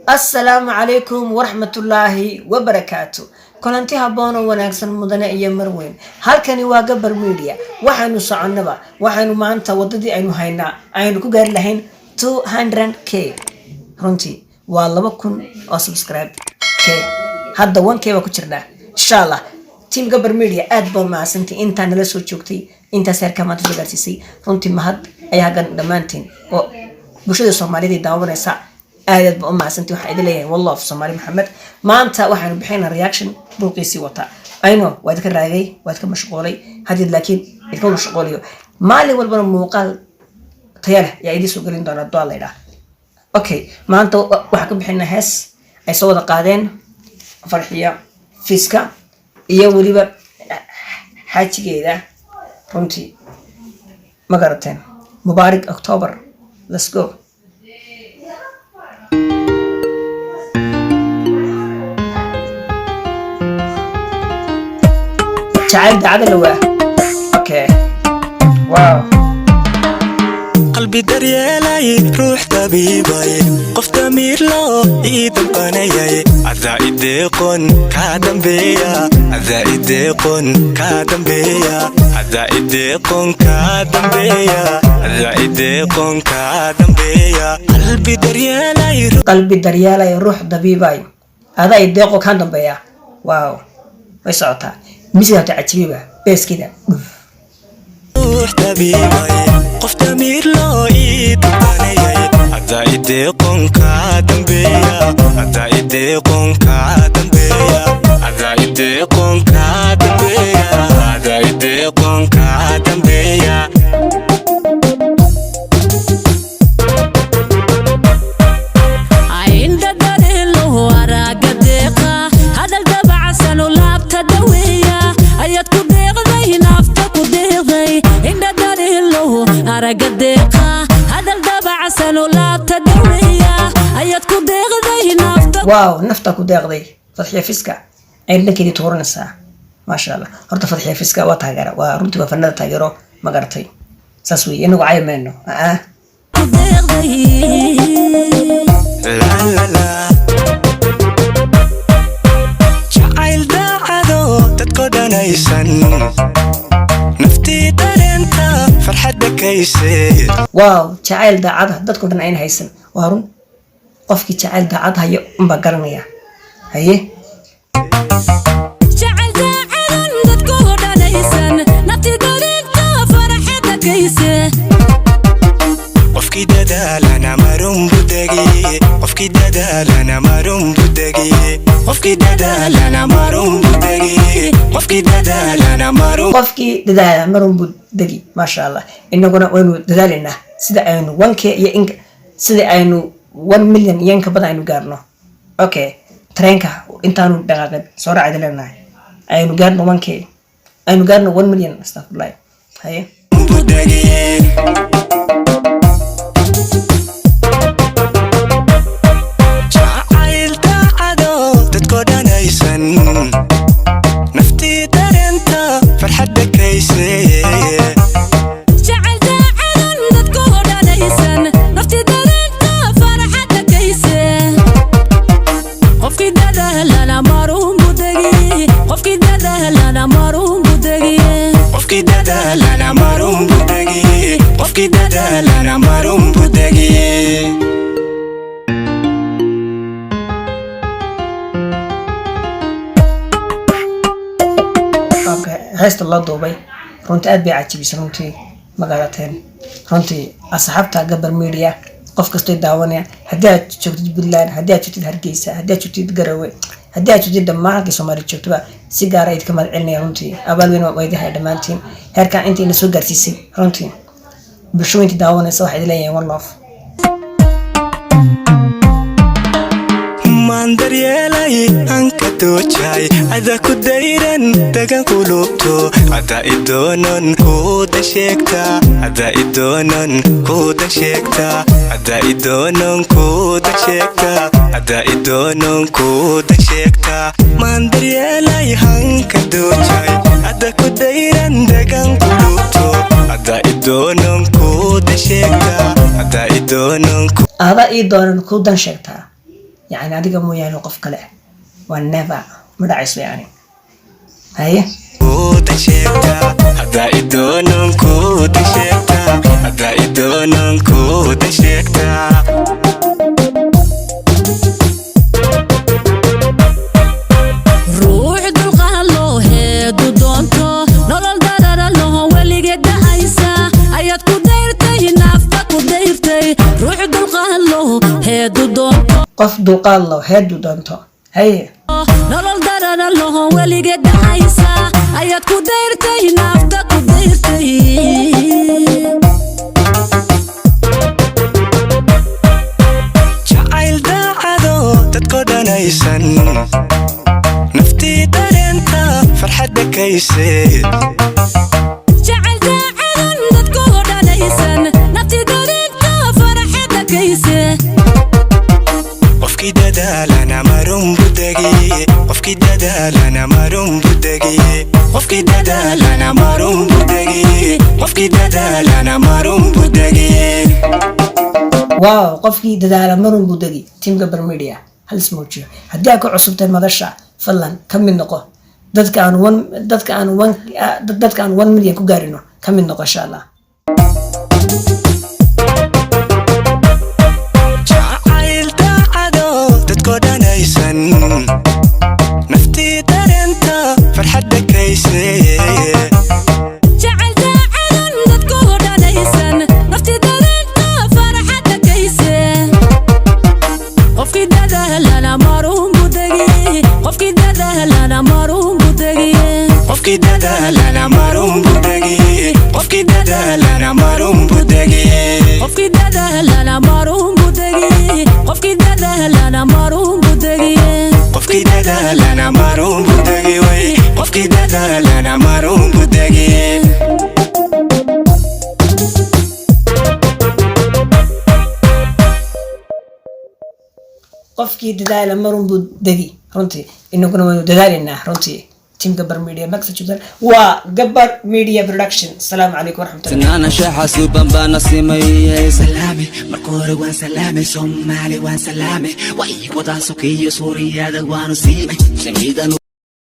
السلام عليكم ورحمة الله وبركاته. كلنتي هبونو وناكسن مدن iyo marweyn halkani waa gabar media waxaanu soconaba waxaanu maanta wadadii aynu haynaa aynu ku gaar lahayn 200k runtii waa 2000 oo subscribe hadda 1k waa ku jirnaa insha Allah team gabar media aad baa maasantii inta nala soo joogtay inta seerka maanta gaarsiisay runtii mahad ayaa gan dhamaantiin oo bulshada Soomaaliyeed daawanaysa aad baa maasantii waxa idin leeyahay wallah Soomaali Maxamed maanta waxaanu bixinaa reaction buuqiisi wata ayno waad ka raagay waad ka mashquulay hadii laakiin idinku mashquuliyo maalin walba muuqaal tayada yaa idin soo galin doona dollar okay maanta waxa ka bixinaa hees ay soo wada qaadeen farxiya fiska iyo waliba xaajigeeda runtii magarateen mubaarak October let's go تعال تعال لوا اوكي واو قلبي دريالاي روح طبيباي قف تمير لو ايدن باناياي عذاي ديقون كادم بيا عذاي ديقون كادم بيا عذاي ديقون كادم بيا عذاي ديقون كادم بيا قلبي دريالاي روح طبيباي عذاي ديقون كادم بيا واو ويسعوتها ميسي تعجبيبه بس كده روح طبيبي قف تمير لو ايد باناياي عذاي ديقون كادم بيا عذاي ديقون كادم بيا عذاي ديقون كادم بيا عذاي ديقون كادم بيا عين ددل وراق ديقه هذا الدبع سنو لابت دويه ayaad ku deeqday nafta ku deeqday inda dalilo araga deeqa hadal dabacsan oo laabta dhawiya ayaad ku deeqday nafta waaw nafta ku deeqday Fadhiya Fiska ay dhankii tooranaysa ma sha Allah horta Fadhiya Fiska waa taageero waa runtii waa fanada taageero ma garatay saas weey inagu caymayno ku deeqday la la la نفتي دارنتا فرحتك كيسي واو جعل داعده dadku dhan ay haysan waa run qofkii jacayl daacad hayo umba garanaya haye jacayl daacad dadku dhan haysan nafti daarinta farxada kayse qofkii dadaalana marun budagi qofkii dadaalana marun budagi qofkii dadaalana marun budagi qofkii dadaalana marun budagi ma sha Allah inaguna waynu dadaalina sida aynu 1k iyo in sida aynu 1 million yanka badan aynu gaarno okay treenka intaanu dhaqaaqad soo raacay leenahay aynu gaarno 1k aynu gaarno 1 million astaghfirullah haye budagi نفتي دارنتا فرحتك كيسي جعل داعد dadku dhanaysan nafti daarinta farxada kayse qofkii dadaalana marun budagi qofkii dadaalana marun budagi qofkii dadaalana marun budagi qofkii dadaalana marun budagi heesta la doobay runtii aad bay caajibisay runtii magarateen runtii asxaabta gabar media qof kastoo daawanaya hadii aad joogtid Puntland hadii aad joogtid Hargeysa hadii aad joogtid Garowe hadii aad joogtid dhammaan Soomaali joogtaba si gaar ah idinka madcelinaya runtii abaal weyn waa idin dhamaantiin heerkan intii la soo gaarsiisay runtii bulshooyinka daawanaysa waxa idin leeyahay one love mandar yeelay anka toojay ada ku dayran dagan qulubto ada idoonan ku dasheegta ada idoonan ku dasheegta ada idoonan ku dasheegta ada idoonan ku dasheegta mandar yeelay anka toojay ada ku dayran dagan qulubto ada idoonan ku dasheegta ada idoonan ku dan sheegta يعني adiga mooyaane qof kale waa never ma dhacayso yani haye kuuda sheegta hadda idoonan kuuda sheegta hadda idoonan kuuda sheegta ruux dulqaad loo heedu doonto nolol darara loo weligeed dhahaysa ayaad ku dayrtay naafta ku dayrtay ruux dulqaad loo heedu doonto qof dulqaad loo heedu doonto haye nolol darara loo weligeed dhahaysa ayaad ku dayrtay naafta ku dayrtay jacayl daacado dadko dhanaysan naftii dareenta farxadda kayse jacayl daacadan dadku dhanaysan naftii dareenta farxadda kayse qofkii dadaalana marun budagi qofkii dadaalana marun budagi qofkii dadaalana marun budagi qofkii dadaalana marun budagi wow qofkii dadaala marun buu degi Team Gabar Media hal ismoojiyo haddii aad ku cusubtay madasha fadlan ka mid noqo dadka aan 1 million ku gaarino ka mid noqo insha Allah jacayl daacado dadko dhanaysan naftii dareenta farxadda kayse jacayl daacadan dadku dhanaysan naftii dareenta farxadda kayse qofkii dadaalana marun budagi qofkii dadaalana marun budagi qofkii dadaalana marun budagi qofkii dadaalana marun budagi qofkii dadaalana marun budagi qofkii dadaalana marun budagi qofkii dadaalana marun budagi way qofkii dadaalana marun budagi qofkii dadaala marun buu degi runtii inaguna waynu dadaalinaa runtii Team Gabar Media Maxachudan waa Gabar Media Production السلام عليكم ورحمة الله سنانا شاحة سوبان بانا سيمي سلامي مركوري وان سلامي صومالي وان سلامي واي وضع سكي سوريا دوان سيمي شميدا